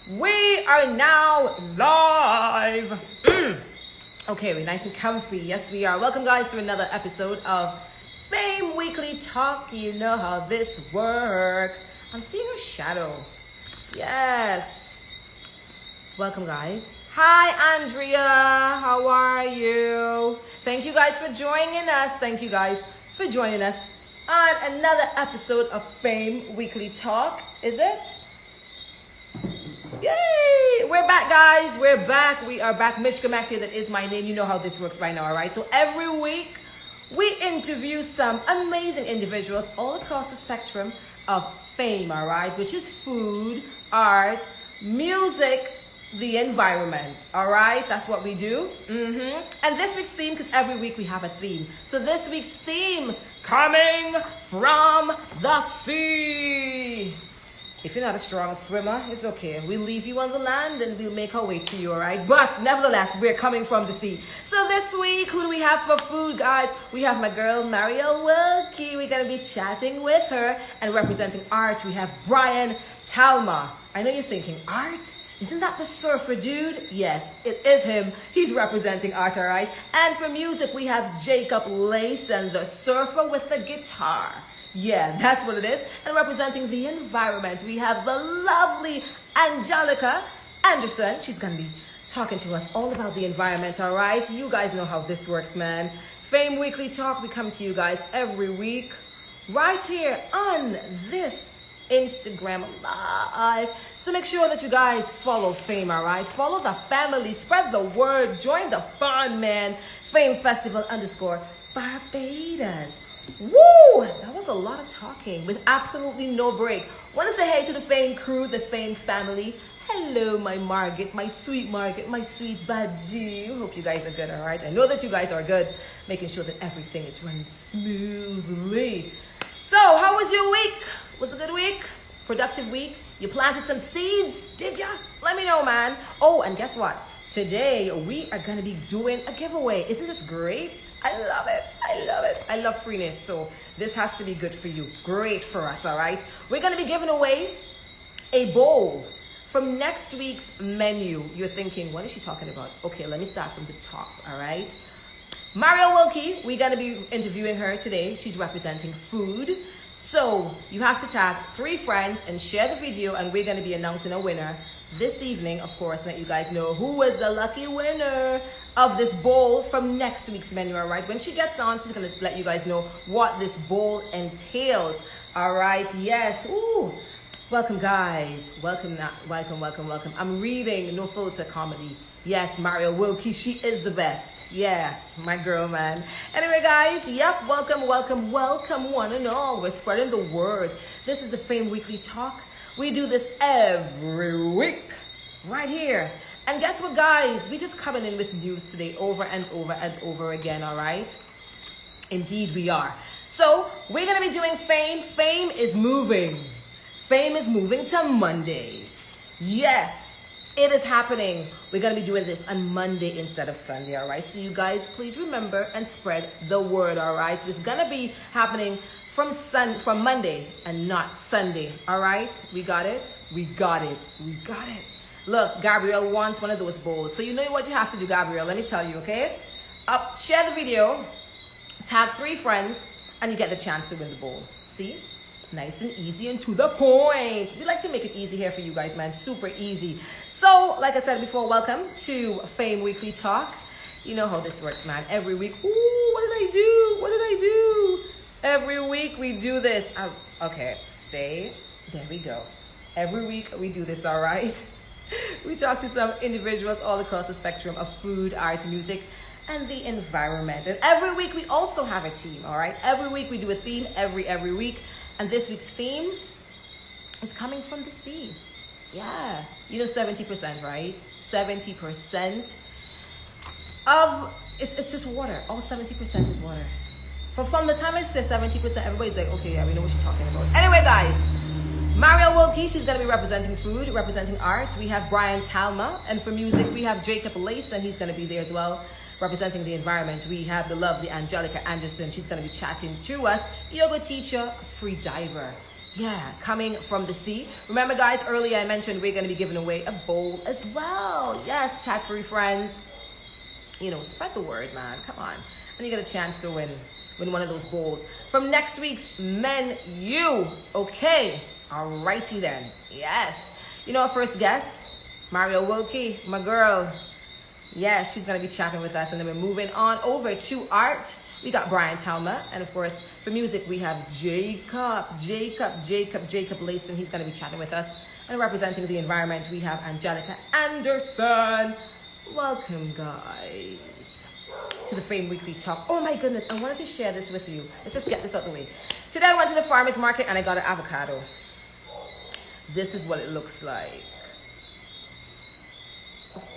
We are now live. Okay, we're nice and comfy. Yes, we are. Welcome, guys, to another episode of F.A.M.E Weekly Talk. You know how this works. I'm seeing a shadow. Yes. Welcome, guys. Hi, Andrea. How are you? Thank you, guys, for joining us. Thank you, guys, for joining us on another episode of F.A.M.E Weekly Talk. Is it? Yay! We're back, guys. We're back. We are back. Mishka Maktia, that is my name. You know how this works right now, all right? So every week, we interview some amazing individuals all across the spectrum of fame, all right? Which is food, art, music, the environment, all right? That's what we do. And this week's theme, because every week we have a theme. So this week's theme, coming from the sea. If you're not a strong swimmer, it's okay. We'll leave you on the land and we'll make our way to you, all right? But nevertheless, we're coming from the sea. So this week, who do we have for food, guys? We have my girl, Marielle Wilkie. We're going to be chatting with her. And representing art, we have Brian Talma. I know you're thinking, art? Isn't that the surfer dude? Yes, it is him. He's representing art, all right? And for music, we have Jacob Layson, the surfer with the guitar. Yeah, that's what it is. And representing the environment, we have the lovely Angelica Anderson. She's going to be talking to us all about the environment, all right? You guys know how this works, man. F.A.M.E Weekly Talk, we come to you guys every week right here on this Instagram Live. So make sure that you guys follow F.A.M.E, all right? Follow the family, spread the word, join the fun, man. F.A.M.E Festival _Barbados. Woo! That was a lot of talking with absolutely no break. Want to say hey to the F.A.M.E crew, the F.A.M.E family. Hello, my Margaret, my sweet Badu. Hope you guys are good, all right? I know that you guys are good, making sure that everything is running smoothly. So, how was your week? Was it a good week? Productive week? You planted some seeds? Did ya? Let me know, man. Oh, and guess what? Today, we are going to be doing a giveaway. Isn't this great? I love it. I love it. I love freeness. So this has to be good for you. Great for us, all right? We're going to be giving away a bowl from next week's menu. You're thinking, what is she talking about? Okay, let me start from the top, all right? Marielle Wilkie, we're going to be interviewing her today. She's representing food. So you have to tag 3 friends and share the video, and we're going to be announcing a winner this evening, of course, let you guys know who is the lucky winner of this bowl from next week's menu, all right? When she gets on, she's going to let you guys know what this bowl entails, all right? Yes. Ooh. Welcome, guys. Welcome. I'm reading No Filter Comedy. Yes, Marielle Wilkie, she is the best. Yeah, my girl, man. Anyway, guys, yep, welcome one and all. We're spreading the word. This is the F.A.M.E Weekly Talk. We do this every week right here. And guess what, guys? We're just coming in with news today over and over again, all right? Indeed, we are. So we're going to be doing F.A.M.E. F.A.M.E is moving. F.A.M.E is moving to Mondays. Yes, it is happening. We're going to be doing this on Monday instead of Sunday, all right? So you guys, please remember and spread the word, all right? So it's going to be happening from Monday and not Sunday, all right? We got it? We got it. Look, Gabrielle wants one of those bowls. So you know what you have to do, Gabrielle. Let me tell you, okay? Share the video, tag 3 friends, and you get the chance to win the bowl. See? Nice and easy and to the point. We like to make it easy here for you guys, man. Super easy. So, like I said before, welcome to F.A.M.E Weekly Talk. You know how this works, man. Every week, ooh, what did I do? Every week we do this. Okay, stay. There we go. Every week we do this, all right? We talk to some individuals all across the spectrum of food, art, music, and the environment. And every week we also have a theme, all right? Every week we do a theme every week. And this week's theme is coming from the sea. Yeah. You know, 70%, right? 70% of, it's just water. All 70% is water. From the time I say 70%, everybody's like, okay, yeah, we know what you're talking about. Anyway, guys, Marielle Wilkie, she's going to be representing food, representing art. We have Brian Talma. And for music, we have Jacob Layson. He's going to be there as well, representing the environment. We have the lovely Angelica Anderson. She's going to be chatting to us. Yoga teacher, free diver. Yeah, coming from the sea. Remember, guys, earlier I mentioned we're going to be giving away a bowl as well. Yes, chat-free friends. You know, spread the word, man. Come on. And you get a chance to win one of those bowls from next week's menu. Okay. Alrighty then. Yes. You know, our first guest, Marielle Wilkie, my girl. Yes, she's going to be chatting with us. And then we're moving on over to art. We got Brian Talma. And of course, for music, we have Jacob Layson. He's going to be chatting with us. And representing the environment, we have Angelica Anderson. Welcome, guys, to the F.A.M.E Weekly Talk. Oh my goodness, I wanted to share this with you. Let's just get this out the way. Today I went to the farmer's market and I got an avocado. This is what it looks like.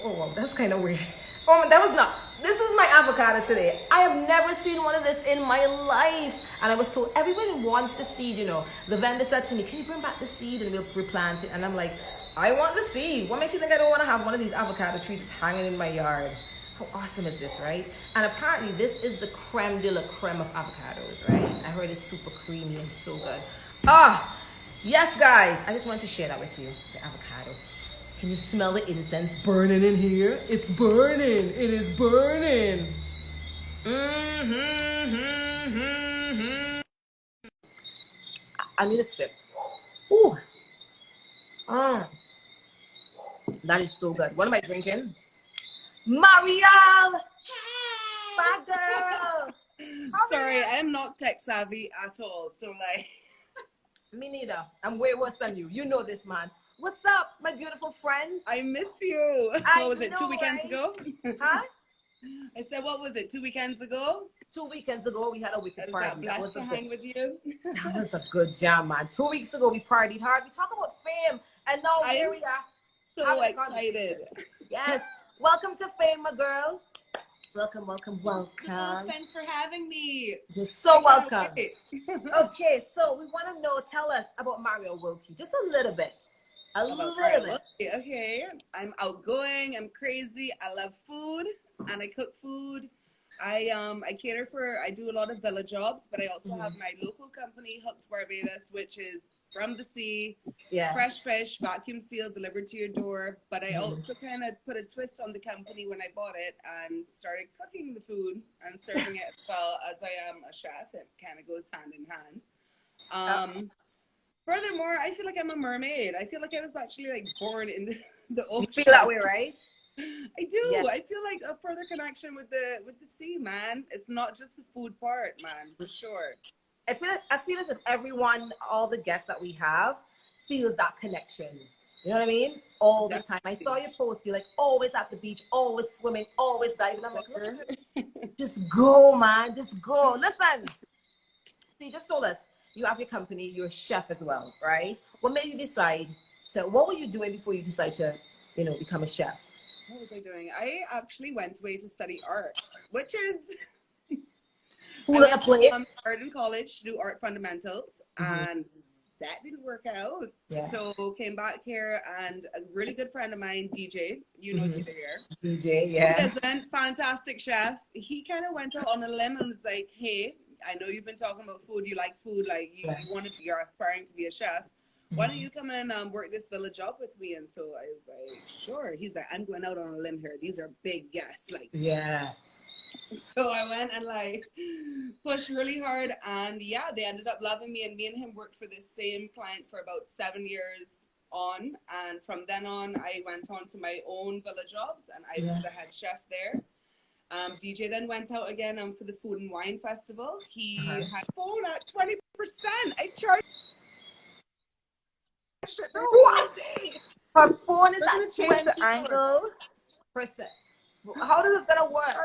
Oh, wow, that's kind of weird. Oh, that was not. This is my avocado today. I have never seen one of this in my life. And I was told everybody wants the seed, you know. The vendor said to me, can you bring back the seed and we'll replant it? And I'm like, I want the seed. What makes you think I don't want to have one of these avocado trees just hanging in my yard? How awesome is this, right? And apparently this is the creme de la creme of avocados, right? I heard it's super creamy and so good. Ah, yes, guys. I just wanted to share that with you, the avocado. Can you smell the incense burning in here? It's burning. It is burning. I need a sip. Ooh. That is so good. What am I drinking? Marielle! Hey! My girl! Sorry, I am not tech savvy at all. So like me neither. I'm way worse than you. You know this, man. What's up, my beautiful friends? I miss you. What was it, 2 weekends ago? Huh? I said, what was it, 2 weekends ago? 2 weekends ago, we had a wicked party. That was blessed to hang with you. That was a good jam, man. 2 weeks ago, we partied hard. We talked about fame, and now here we are. So excited. Yes. Welcome to F.A.M.E, my girl. Welcome. Thanks for having me. You're so welcome. Okay, so we want to know, tell us about Marielle Wilkie. Just a little bit. A little bit. Okay. I'm outgoing. I'm crazy. I love food, and I cook food. I cater for, I do a lot of villa jobs, but I also have my local company, Hookedbarbados, which is from the sea, fresh fish, vacuum sealed, delivered to your door. But I also kind of put a twist on the company when I bought it and started cooking the food and serving it as well as I am a chef. It kind of goes hand in hand. Furthermore, I feel like I'm a mermaid. I feel like I was actually like born in the ocean. You feel that way, right? I do. Yeah. I feel like a further connection with the sea, man. It's not just the food part, man, for sure. I feel as if everyone, all the guests that we have, feels that connection. You know what I mean? All the time. I saw your post. You're like always at the beach, always swimming, always diving. I'm like, just go, man. Just go. Listen. So you just told us you have your company. You're a chef as well, right? What made you decide to? What were you doing before you decided to, become a chef? What was I doing? I actually went away to study art, which is food on a plate. Art in college to do art fundamentals, and that didn't work out. Yeah. So came back here, and a really good friend of mine, DJ, DJ here. DJ, yeah. Who isn't fantastic chef. He kind of went out on a limb and was like, "Hey, I know you've been talking about food. You like food. Like you're aspiring to be a chef. Why don't you come and work this villa job with me?" And so I was like, sure. He's like, I'm going out on a limb here. These are big guests. Like, yeah. So I went and like pushed really hard. And yeah, they ended up loving me. And me and him worked for this same client for about 7 years on. And from then on, I went on to my own villa jobs. And I was the head chef there. DJ then went out again for the Food and Wine Festival. He had phone at 20%. I charged. What? Her phone is at change the angle. Percent. How is this gonna work?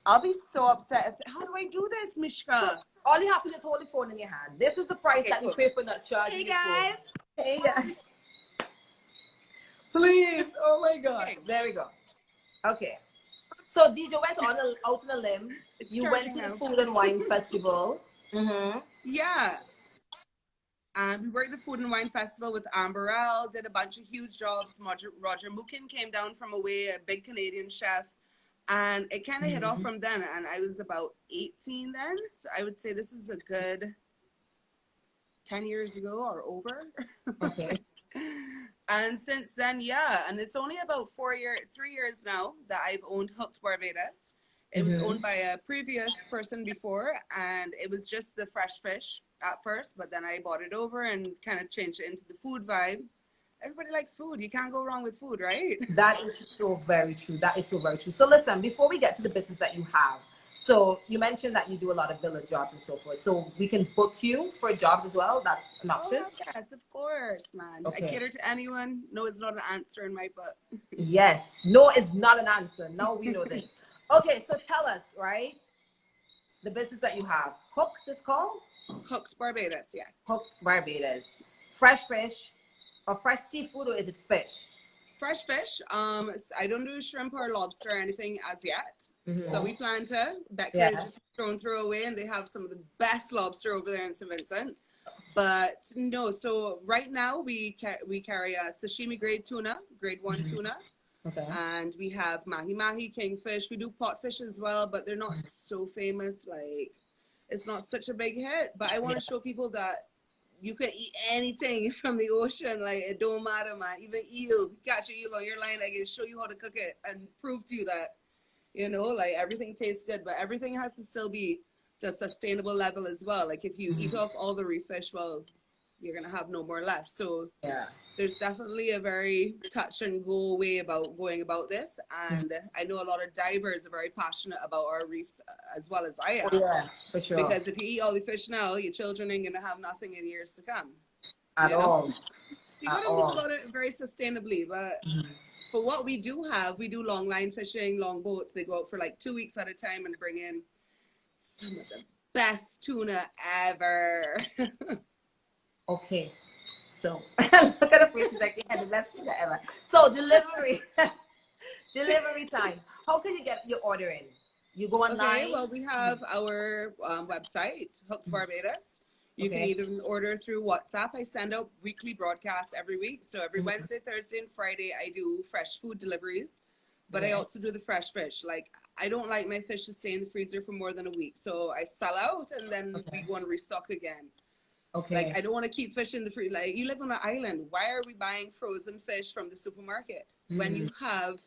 I'll be so upset. How do I do this, Mishka? So, all you have to do is hold the phone in your hand. This is the price that you pay for not charging. Hey guys. Hey guys. Please. Oh my God. Okay. There we go. Okay. So DJ went out on a limb. You went to the Food and Wine Festival. Yeah. We worked the Food and Wine Festival with Barbados, did a bunch of huge jobs. Roger Mookin came down from away, a big Canadian chef. And it kind of hit off from then. And I was about 18 then. So I would say this is a good 10 years ago or over. Okay. And since then, yeah, and it's only about 3 years now that I've owned Hooked Barbados. It was owned by a previous person before, and it was just the fresh fish at first, but then I bought it over and kind of changed it into the food vibe. Everybody likes food. You can't go wrong with food, right? That is so very true. That is so very true. So listen, before we get to the business that you have, so you mentioned that you do a lot of villa jobs and so forth. So we can book you for jobs as well. That's an option. Oh, yes, of course, man. Okay. I cater to anyone. No, it's not an answer in my book. Yes. No is not an answer. Now we know this. Okay, so tell us, right? The business that you have. Hooked is called? Hooked Barbados, yes. Hooked Barbados. Fresh fish or fresh seafood, or is it fish? Fresh fish. I don't do shrimp or lobster or anything as yet. But we plan to. Beckley is just thrown away, and they have some of the best lobster over there in St. Vincent. But no, so right now we carry a sashimi grade tuna, grade 1 tuna. Okay. And we have mahi-mahi, kingfish. We do potfish as well, but they're not so famous. Like, it's not such a big hit. But I want to show people that you can eat anything from the ocean. Like, it don't matter, man. Even eel. Catch an eel on your line, I can show you how to cook it and prove to you that, you know, like, everything tastes good. But everything has to still be to a sustainable level as well. Like, if you eat off all the reef fish, well, you're going to have no more left. So there's definitely a very touch and go way about going about this. And I know a lot of divers are very passionate about our reefs as well as I am. Yeah, for sure. Because if you eat all the fish now, your children ain't going to have nothing in years to come. At all. You got to look about it very sustainably. But for what we do have, we do long line fishing, long boats. They go out for like 2 weeks at a time and bring in some of the best tuna ever. Okay, so look at the faces like they had the best tuna ever. So delivery, delivery time. How can you get your order in? You go online. Okay, well, we have our website, Hooked Barbados. You can either order through WhatsApp. I send out weekly broadcasts every week. So every Wednesday, Thursday, and Friday, I do fresh food deliveries. But I also do the fresh fish. Like, I don't like my fish to stay in the freezer for more than a week. So I sell out, and then we go and restock again. Okay. Like, I don't want to keep fish in the freezer. Like, you live on an island. Why are we buying frozen fish from the supermarket when you have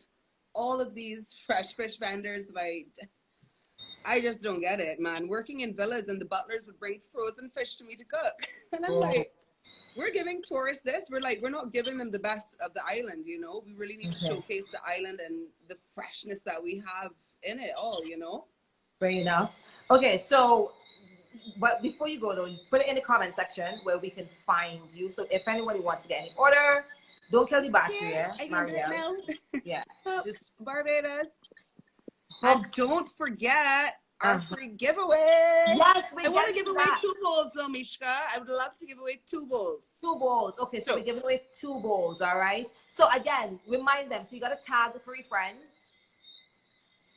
all of these fresh fish vendors? Like, I just don't get it, man. Working in villas, and the butlers would bring frozen fish to me to cook. And I'm like, we're giving tourists this. We're not giving them the best of the island, you know? We really need to showcase the island and the freshness that we have in it all, you know? Fair enough. Okay, so, but before you go though, put it in the comment section where we can find you. So if anybody wants to get any order, don't kill the battery, I can do it now. Yeah, just Barbados. And don't forget our free giveaway. Yes, I want to give away 2 bowls though, Mishka. I would love to give away 2 bowls. 2 bowls. Okay, so we're giving away 2 bowls, all right? So again, remind them. So you got to tag 3 friends.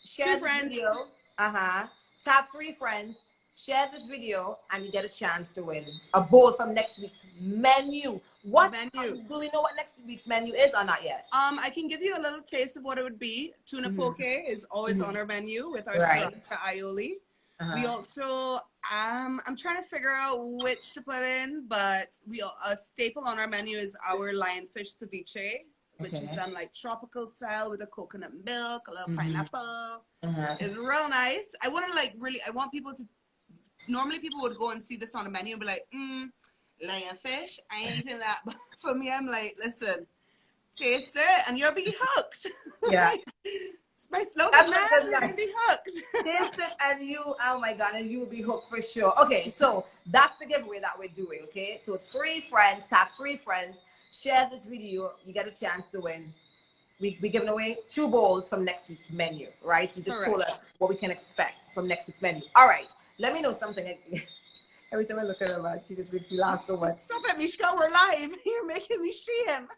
Share this video. Tag 3 friends. Share this video, and you get a chance to win a bowl from next week's menu. What menu? Do we know what next week's menu is or not yet? I can give you a little taste of what it would be. Tuna poke is always on our menu with our sriracha aioli. We also, I'm trying to figure out which to put in, but a staple on our menu is our lionfish ceviche, which is done like tropical style with a coconut milk, a little pineapple. It's real nice. I want to I want people to. Normally people would go and see this on a menu and be like, lionfish, I ain't eating that. But for me, I'm like, listen, taste it and you'll be hooked. Yeah. It's my slogan, man. You'll be hooked. Taste it and you, oh my God, and you will be hooked for sure. Okay, so that's the giveaway that we're doing, okay? So 3 friends, tag 3 friends, share this video, you get a chance to win. We're giving away 2 bowls from next week's menu, right? So you just told us what we can expect from next week's menu. All right. Let me know something. Every time I look at her, man, she just makes me laugh so much. Stop it, Mishka. We're live. You're making me shame.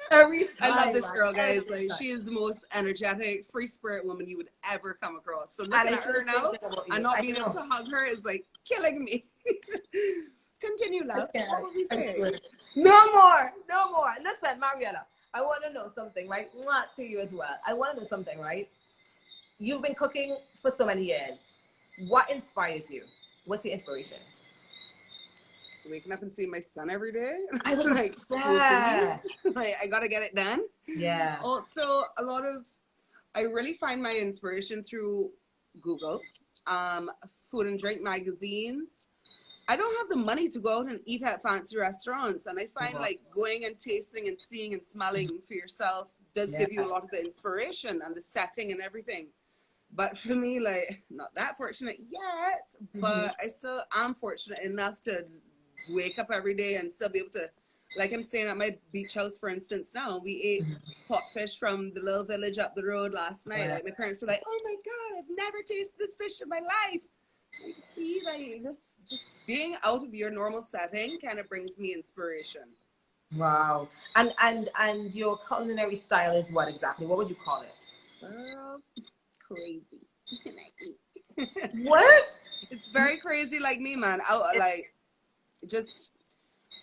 Every time. I love this girl, guys. Like, she is the most energetic, free spirit woman you would ever come across. So looking at her now and not being able to hug her is like killing me. Continue, love. What would we say? No more. Listen, Mariella, I want to know something, right? Not to you as well. I want to know something, right? You've been cooking for so many years. What inspires you? What's your inspiration? waking up and seeing my son every day. I was like school things. Like I gotta get it done. Yeah. Also, I really find my inspiration through Google, food and drink magazines. I don't have the money to go out and eat at fancy restaurants, and I find like going and tasting and seeing and smelling for yourself does give you a lot of the inspiration and the setting and everything. But for me, like, not that fortunate yet, but I still am fortunate enough to wake up every day and still be able to, like I'm saying at my beach house, for instance, now, we ate pot fish from the little village up the road last night. Like, my parents were like, oh my God, I've never tasted this fish in my life. Like, see, like, just being out of your normal setting kind of brings me inspiration. Wow. And your culinary style is what exactly? What would you call it? Crazy. What? It's very crazy like me, man. Like, just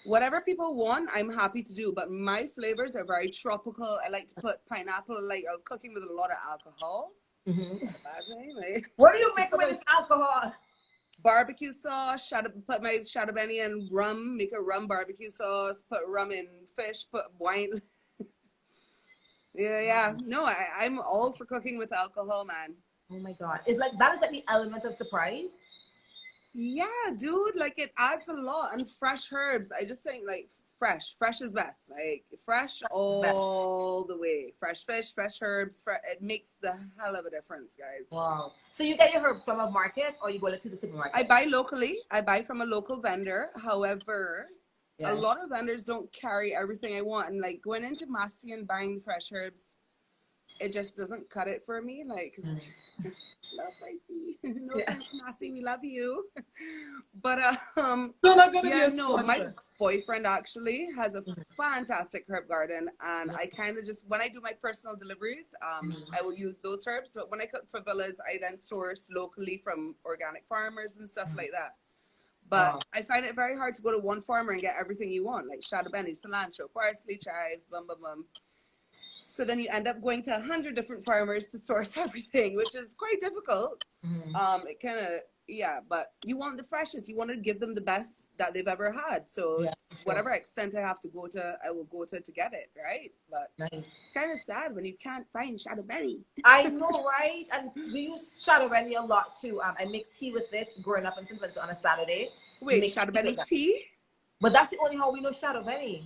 whatever people want, I'm happy to do. But my flavors are very tropical. I like to put pineapple, like cooking with a lot of alcohol. That's a bad thing. Like, what do you make with this alcohol? Barbecue sauce. Put my Shadabeni and rum. Make a rum barbecue sauce. Put rum in fish. Put wine. Yeah. No, I'm all for cooking with alcohol, man. Oh my God. It's like, that is like the element of surprise. Yeah, dude, like it adds a lot. And fresh herbs, I just think like fresh is best. Like fresh all the way. Fresh fish, fresh herbs, it makes the hell of a difference, guys. Wow. So you get your herbs from a market or you go to the supermarket? I buy locally. I buy from a local vendor. However, a lot of vendors don't carry everything I want. And like going into Massey and buying fresh herbs, it just doesn't cut it for me. Like, love Massey. No offense, Massey, we love you. But my boyfriend actually has a fantastic herb garden, and I kind of just, when I do my personal deliveries, I will use those herbs. But when I cook for villas, I then source locally from organic farmers and stuff like that. But I find it very hard to go to one farmer and get everything you want, like Shadabeni, cilantro, parsley, chives, bum bum bum. So then you end up going to 100 different farmers to source everything, which is quite difficult. It kind of, but you want the freshest. You want to give them the best that they've ever had. So whatever extent I have to go to, I will go to get it, right? But kind of sad when you can't find Shadabeni. I know, right? And we use Shadabeni a lot too. I make tea with it growing up in St. Vincent on a Saturday. Wait, Shadabeni tea? But that's the only how we know Shadabeni.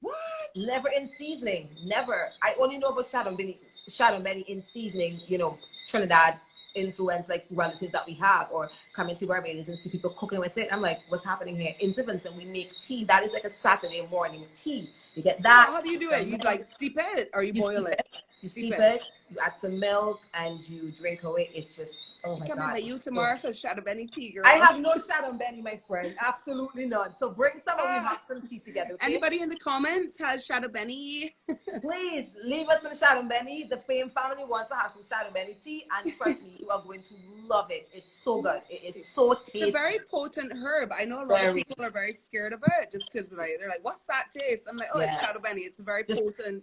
What? Never in seasoning. Never. I only know about Shadabeni in seasoning, Trinidad influence, like relatives that we have, or coming to Barbados and see people cooking with it. I'm like, what's happening here? In St. Vincent, we make tea. That is like a Saturday morning tea. You get that. So how do you do it? You like steep it or you boil it? You steep it, you add some milk, and you drink away. It's just, oh my God. Coming by you tomorrow for Shadabeni tea, girl. I have no Shadabeni, my friend. Absolutely none. So bring some and we have some tea together. Okay? Anybody in the comments has Shadabeni? Please leave us some Shadabeni. The F.A.M.E family wants to have some Shadabeni tea, and trust me, you are going to love it. It's so good. It is so tasty. It's a very potent herb. I know a lot of people are very scared of it just because they're like, what's that taste? I'm like, it's Shadabeni. It's a very potent,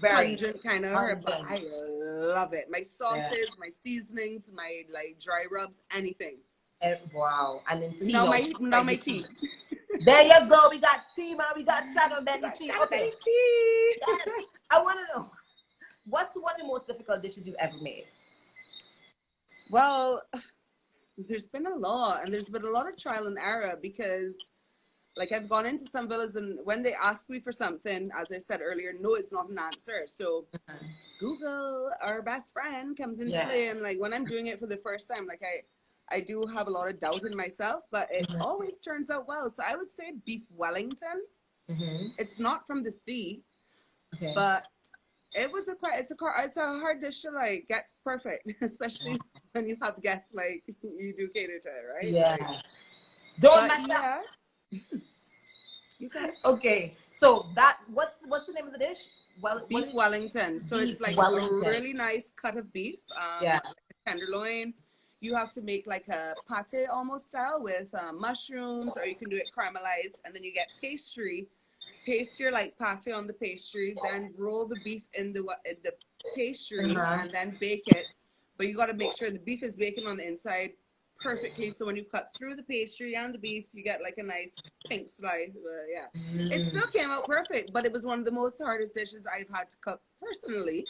pungent kind of herb, but I love it. My sauces, my seasonings, my like dry rubs, anything. Wow. And then tea. Now my tea. There you go. We got tea, man. We got Shadabeni tea. Okay. Tea. Yes. I want to know, what's one of the most difficult dishes you've ever made? Well, there's been a lot, and there's been a lot of trial and error because like I've gone into some villas and when they ask me for something, as I said earlier, no, it's not an answer. So Google, our best friend, comes into play, and like when I'm doing it for the first time, like I do have a lot of doubt in myself, but it always turns out well. So I would say beef Wellington. It's not from the sea, but it's a hard dish to like get perfect, especially when you have guests like you do cater to, right? Yeah. Like, Don't mess up. You got it. Okay, so what's the name of the dish? Beef Wellington. So it's like a really nice cut of beef, like a tenderloin. You have to make like a pate almost style with mushrooms, or you can do it caramelized, and then you get pastry. Paste your like pate on the pastry, then roll the beef in the pastry, and then bake it. But you got to make sure the beef is baking on the inside perfectly. So when you cut through the pastry and the beef, you get like a nice pink slice. Yeah, it still came out perfect, but it was one of the most hardest dishes I've had to cook personally.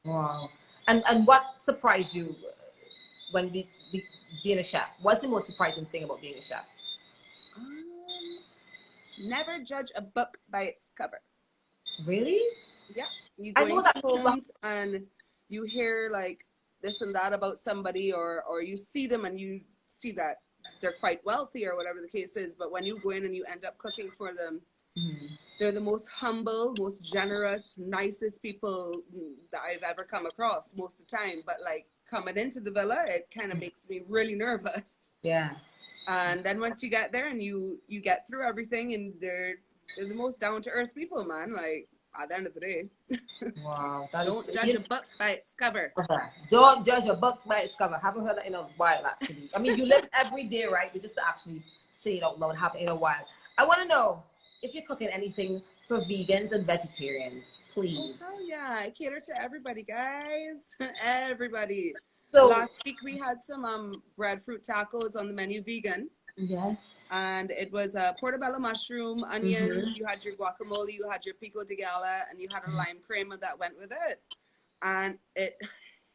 Wow. And what surprised you when being a chef? What's the most surprising thing about being a chef? Um, Never judge a book by its cover. Really? Yeah, you I go know into that means, but homes and you hear like this and that about somebody, or you see them and you see that they're quite wealthy or whatever the case is. But when you go in and you end up cooking for them, they're the most humble, most generous, nicest people that I've ever come across most of the time. But like coming into the villa, it kind of makes me really nervous. yeah. And then once you get there and you get through everything, and they're the most down to earth people, man. Like at the end of the day, Wow. That is don't judge a book by its cover. okay. Don't judge a book by its cover. Haven't heard that in a while, actually. I mean, you live every day, right? But just to actually say it out loud, haven't in a while. I want to know if you're cooking anything for vegans and vegetarians, please. Oh yeah, I cater to everybody, guys. Everybody. So Last week we had some breadfruit tacos on the menu, vegan. yes. And it was portobello mushroom, onions, you had your guacamole, you had your pico de gala, and you had a lime crema that went with it. And it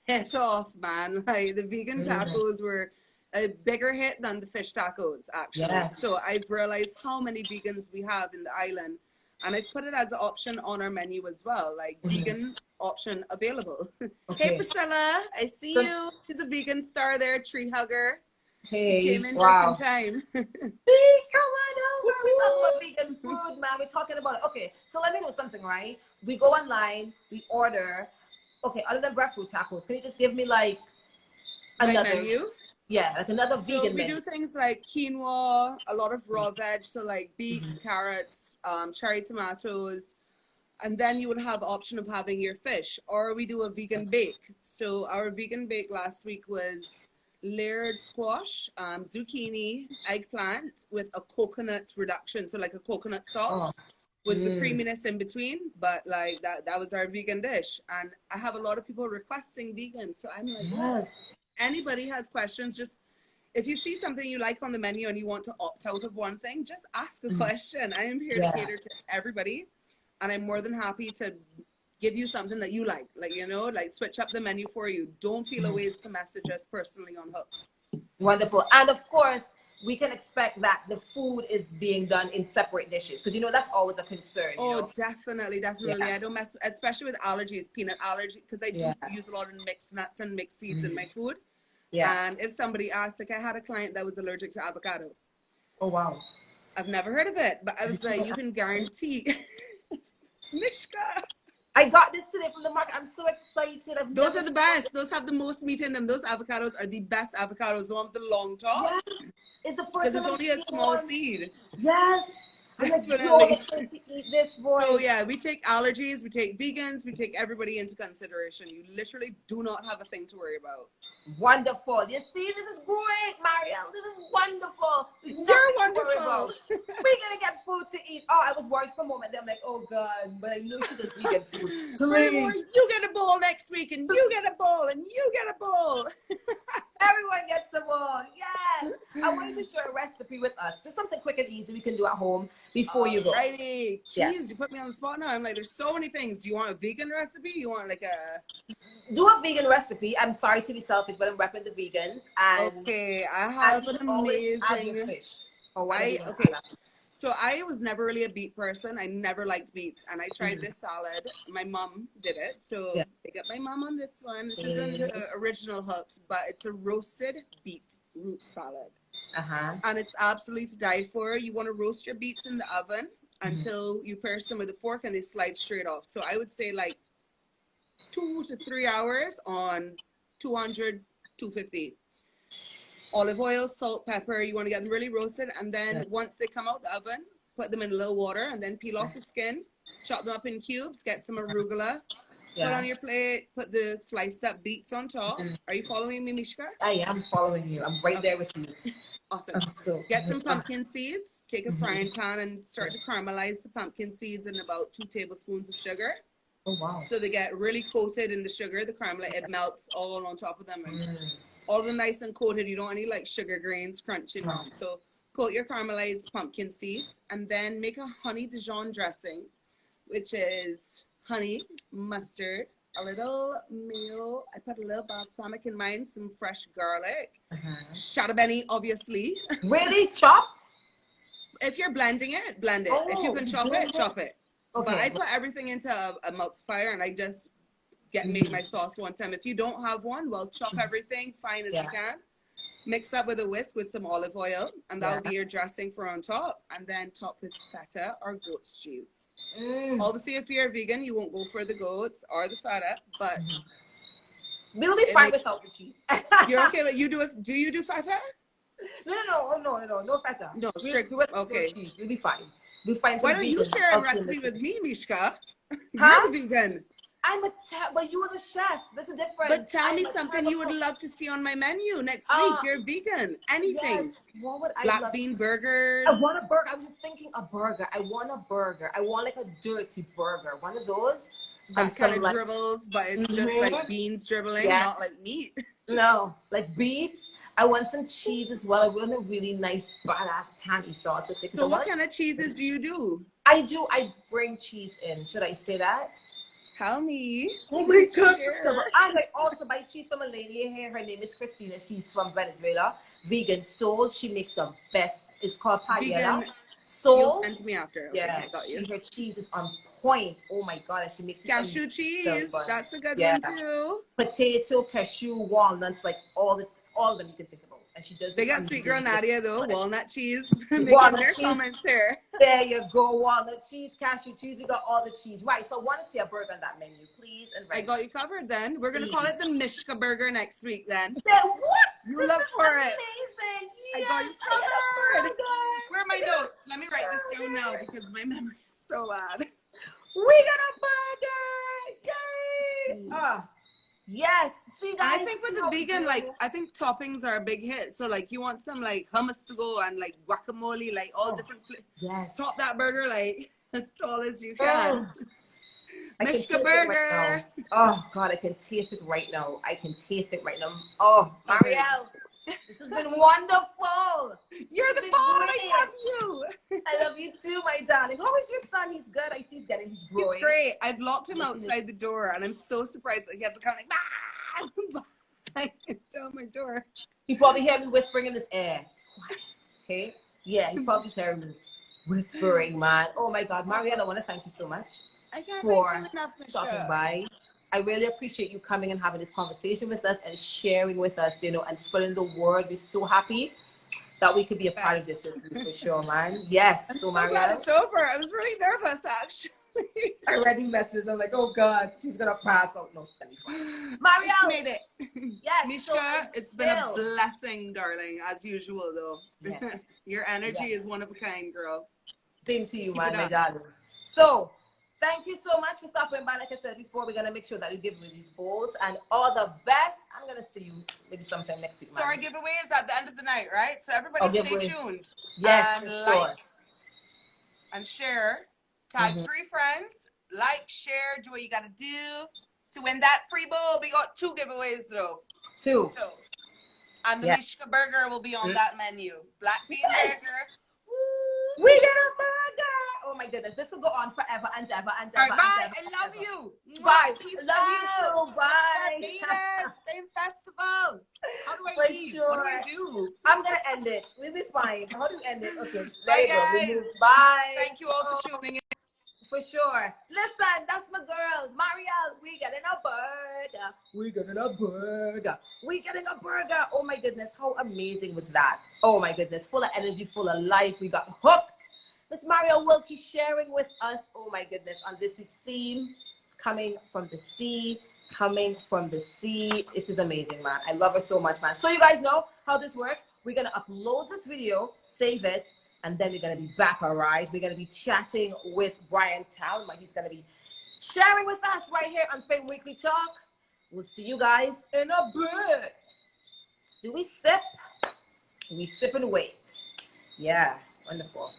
hit off, man. Like the vegan tacos were a bigger hit than the fish tacos, actually. Yes. So I've realized how many vegans we have in the island. And I've put it as an option on our menu as well, like vegan option available. Okay. Hey, Priscilla, I see you. She's a vegan star there, tree hugger. Hey, Came in wow. just in time. See, come on over. We're talking about vegan food, man. We're talking about it. Okay, so let me know something, right? We go online, we order. Okay, other than breadfruit tacos, can you just give me like another menu? Yeah, like another So vegan we menu. do things like quinoa, a lot of raw veg, so like beets, carrots, cherry tomatoes, and then you would have option of having your fish, or we do a vegan bake. So our vegan bake last week was layered squash, zucchini, eggplant with a coconut reduction, so like a coconut sauce. Was the creaminess in between, but like that was our vegan dish. And I have a lot of people requesting vegan, so I'm like, yes. Anybody has questions, just if you see something you like on the menu and you want to opt out of one thing, just ask a question. I am here to cater to everybody, and I'm more than happy to give you something that you like, like switch up the menu for you. Don't feel a ways to message us personally on Hooked. Wonderful. And of course, we can expect that the food is being done in separate dishes, because that's always a concern. Definitely. Yeah. I don't mess, especially with allergies, peanut allergy, because I do use a lot of mixed nuts and mixed seeds in my food. Yeah. And if somebody asked, like I had a client that was allergic to avocado. Oh wow. I've never heard of it, but I was like, you can guarantee. Mishka. I got this today from the market. I'm so excited. Those are the best. Those have the most meat in them. Those avocados are the best avocados. The one with the long top. Yes. It's the first because it's only a small seed. Yes. Definitely. I'm excited to eat this, boy. Oh yeah, we take allergies, we take vegans, we take everybody into consideration. You literally do not have a thing to worry about. Wonderful. You see, this is great, Marielle. This is wonderful. You're wonderful. We're gonna get food to eat. Oh, I was worried for a moment. Then I'm like, oh God, but I knew she does vegan food. Furthermore, you get a bowl next week, and you get a bowl, and you get a bowl. Everyone gets a bowl. Yes. I want you to share a recipe with us. Just something quick and easy we can do at home before you go. Alrighty. Jeez, you put me on the spot now. I'm like, there's so many things. Do you want a vegan recipe? You want like a... Do a vegan recipe. I'm sorry to be selfish, but I'm repping the vegans. And okay, I have an amazing... fish. So I was never really a beet person. I never liked beets. And I tried this salad. My mom did it. So pick up my mom on this one. This isn't the original Hooked, but it's a roasted beet root salad. And it's absolutely to die for. You want to roast your beets in the oven until you pierce them with a fork and they slide straight off. So I would say like 2 to 3 hours on 200, 250. Olive oil, salt, pepper. You want to get them really roasted. And then once they come out the oven, put them in a little water and then peel off the skin. Chop them up in cubes. Get some arugula. Put on your plate. Put the sliced up beets on top. Are you following me, Mishka? I am following you. I'm right there with you. Awesome. Get some pumpkin seeds. Take a frying pan and start to caramelize the pumpkin seeds in about 2 tablespoons of sugar. Oh, wow. So they get really coated in the sugar. The caramel, it melts all on top of them. And all of them nice and coated. You don't want any like sugar grains crunching on. So coat your caramelized pumpkin seeds and then make a honey Dijon dressing, which is honey, mustard, a little mayo. I put a little balsamic in mine, some fresh garlic, shadabeni, obviously. Really chopped? If you're blending it, blend it. If you can chop it, chop it. Okay. But I put everything into a emulsifier and I just make my sauce one time. If you don't have one, well, chop everything fine as you can. Mix up with a whisk with some olive oil, and that will be your dressing for on top. And then top with feta or goat's cheese. Obviously, if you're vegan, you won't go for the goats or the feta, but we'll be fine without the cheese. You're okay, but do you do feta? No feta. No, strict. Okay, cheese. We'll be fine. We'll find. Why don't you share a recipe with me, Mishka? You're the vegan. But you are the chef. There's a difference. But tell me something you would love to see on my menu next week. You're vegan. Anything. Yes. What would I Black bean burgers. I want a burger. I was just thinking a burger. I want a burger. I want like a dirty burger. One of those. That kind of dribbles, but it's just like beans dribbling, not like meat. No, like beets. I want some cheese as well. I want a really nice, badass tangy sauce with it. So what kind of cheeses do you do? I bring cheese in. Should I say that? Tell me. Oh my God. And I also buy cheese from a lady here. Her name is Christina. She's from Venezuela. Vegan soul. She makes the best. It's called paella. Soul. You'll send to me after. Okay, Yeah. Her cheese is on point. Oh my God. And she makes it. Cashew cheese. That's a good one too. Potato, cashew, walnuts, like all of them you can think about. And she does. Big up sweet girl Nadia though. Walnut cheese. Walnut cheese. Comments here. There you go. Walnut cheese, cashew cheese. We got all the cheese. Right. So I want to see a burger on that menu, please. And I got you covered then. We're gonna call it the Mishka burger next week then. What? You look for it. Amazing. Yes, I got you covered. Where are my notes? Let me write this down now because my memory is so bad. We got a burger. Yay! Yes. See, guys. I think with the vegan, like, I think toppings are a big hit. So, like, you want some, like, hummus to go and, like, guacamole, like, all different flavors. Yes. Top that burger, like, as tall as you can. Mishka burger. Oh, God, I can taste it right now. Oh, Marielle, this has been wonderful. You're the bomb. I love you. I love you too, my darling. How is your son? He's good. I see he's growing. He's great. I've locked him outside the door, and I'm so surprised that he has to come like, down my door. He probably heard me whispering in his ear. Quiet, okay? Yeah, he probably heard me whispering, man. Oh my God, Marielle, I want to thank you so much for stopping by. I really appreciate you coming and having this conversation with us and sharing with us, you know, and spreading the word. We're so happy that we could be a part of this with you, for sure, man. Yes. I'm so glad it's over. I was really nervous, actually. I read the message. I'm like, oh God, she's gonna pass out. No, she's gonna be fine. Marielle made it. Yes, Mishka, it's been a blessing, darling, as usual, though. Yes. Your energy is one of a kind, girl. Same to you, man, my darling. So, thank you so much for stopping by. Like I said before, we're going to make sure that we give you these bowls and all the best. I'm going to see you maybe sometime next week, man. So our giveaway is at the end of the night, right? So everybody stay tuned. Yes, and like and share. Tag 3 friends. Like, share, do what you got to do to win that free bowl. We got 2 giveaways, though. 2. So, and the Mishka burger will be on that menu. Black bean burger. Woo. We get a burger. Oh my goodness, this will go on forever and ever and ever. Right, bye. I love you. Bye. Love you too. Bye. Same festival. How do I leave? Sure. What do I do? I'm gonna end it. We'll be fine. How do we end it? Okay. Bye, guys. Bye. Thank you all for tuning in. For sure. Listen, that's my girl, Marielle. We getting a burger. We getting a burger. We getting a burger. Oh my goodness, how amazing was that? Oh my goodness, full of energy, full of life. We got hooked. Miss Marielle Wilkie sharing with us, oh my goodness, on this week's theme, coming from the sea. This is amazing, man. I love her so much, man. So you guys know how this works. We're going to upload this video, save it, and then we're going to be back, all right? We're going to be chatting with Brian Town. He's going to be sharing with us right here on F.A.M.E Weekly Talk. We'll see you guys in a bit. Do we sip? We sip and wait. Yeah, wonderful.